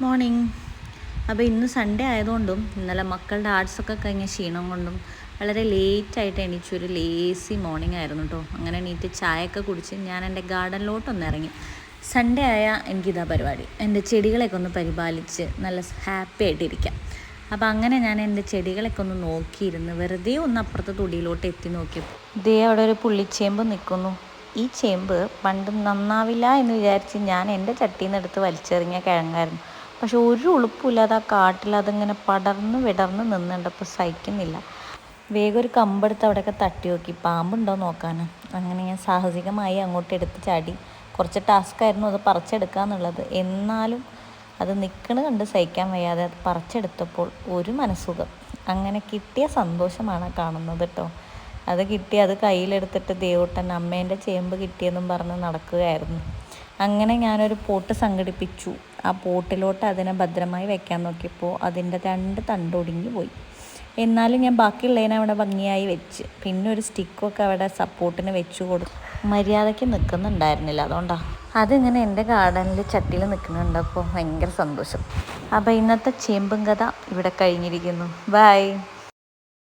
Morning. അപ്പോൾ ഇന്ന് Sunday ആയതുകൊണ്ടും ഇന്നലെ മക്കളുടെ ആർട്സൊക്കെ കഴിഞ്ഞ ക്ഷീണം കൊണ്ടും വളരെ ലേറ്റായിട്ട് എണീച്ചു. ഒരു ലേസി മോർണിംഗ് ആയിരുന്നു കേട്ടോ. അങ്ങനെ എണീറ്റ് ചായയൊക്കെ കുടിച്ച് ഞാൻ എൻ്റെ ഗാർഡനിലോട്ടൊന്ന് ഇറങ്ങി. സൺഡേ ആയാൽ എനിക്കിതാ പരിപാടി, എൻ്റെ ചെടികളെയൊക്കെ ഒന്ന് പരിപാലിച്ച് നല്ല ഹാപ്പി ആയിട്ടിരിക്കാം. അപ്പോൾ അങ്ങനെ ഞാൻ എൻ്റെ ചെടികളൊക്കെ ഒന്ന് നോക്കിയിരുന്ന് വെറുതെ ഒന്ന് അപ്പുറത്തെ തൊടിയിലോട്ട് എത്തി നോക്കിയപ്പോൾ ദേ അവിടെ ഒരു പുള്ളിച്ചേമ്പ് നിൽക്കുന്നു. ഈ ചേമ്പ് പണ്ട് നന്നാവില്ല എന്ന് വിചാരിച്ച് ഞാൻ എൻ്റെ ചട്ടിയിൽ നിന്ന് എടുത്ത് വലിച്ചെറിഞ്ഞ കിഴങ്ങായിരുന്നു. പക്ഷെ ഒരു ഉളുപ്പില്ലാതെ ആ കാട്ടിൽ അതിങ്ങനെ പടർന്ന് വിടർന്ന് നിന്നുണ്ടപ്പോൾ സഹിക്കുന്നില്ല. വേഗം ഒരു കമ്പെടുത്ത് അവിടെയൊക്കെ തട്ടി നോക്കി പാമ്പുണ്ടോ നോക്കാൻ. അങ്ങനെ ഞാൻ സാഹസികമായി അങ്ങോട്ട് എടുത്ത് ചാടി. കുറച്ച് ടാസ്ക്കായിരുന്നു അത് പറിച്ചെടുക്കുക എന്നുള്ളത്. എന്നാലും അത് നിൽക്കണ കണ്ട് സഹിക്കാൻ വയ്യാതെ അത് പറിച്ചെടുത്തപ്പോൾ ഒരു മനസ്സുഖം. അങ്ങനെ കിട്ടിയ സന്തോഷമാണ് കാണുന്നത് കേട്ടോ. അത് കിട്ടി അത് കയ്യിലെടുത്തിട്ട് ദേവൂട്ടൻ അമ്മേൻ്റെ ചേമ്പ് കിട്ടിയെന്നും പറഞ്ഞ് നടക്കുകയായിരുന്നു. അങ്ങനെ ഞാനൊരു പോട്ട് സംഘടിപ്പിച്ചു. ആ പോട്ടിലോട്ട് അതിനെ ഭദ്രമായി വെക്കാൻ നോക്കിയപ്പോൾ അതിൻ്റെ 2 തണ്ടൊടിഞ്ഞു പോയി. എന്നാലും ഞാൻ ബാക്കിയുള്ളതിനെ അവിടെ ഭംഗിയായി വെച്ച് പിന്നെ ഒരു സ്റ്റിക്കൊക്കെ അവിടെ സപ്പോർട്ടിന് വെച്ചു കൊടുത്തു. മര്യാദയ്ക്ക് നിൽക്കുന്നുണ്ടായിരുന്നില്ല, അതുകൊണ്ടാണ് അതിങ്ങനെ എൻ്റെ ഗാർഡനിൽ ചട്ടിയിൽ നിൽക്കുന്നുണ്ടപ്പോൾ ഭയങ്കര സന്തോഷം. അപ്പോൾ ഇന്നത്തെ ചേമ്പും കഥ ഇവിടെ കഴിഞ്ഞിരിക്കുന്നു. ബൈ.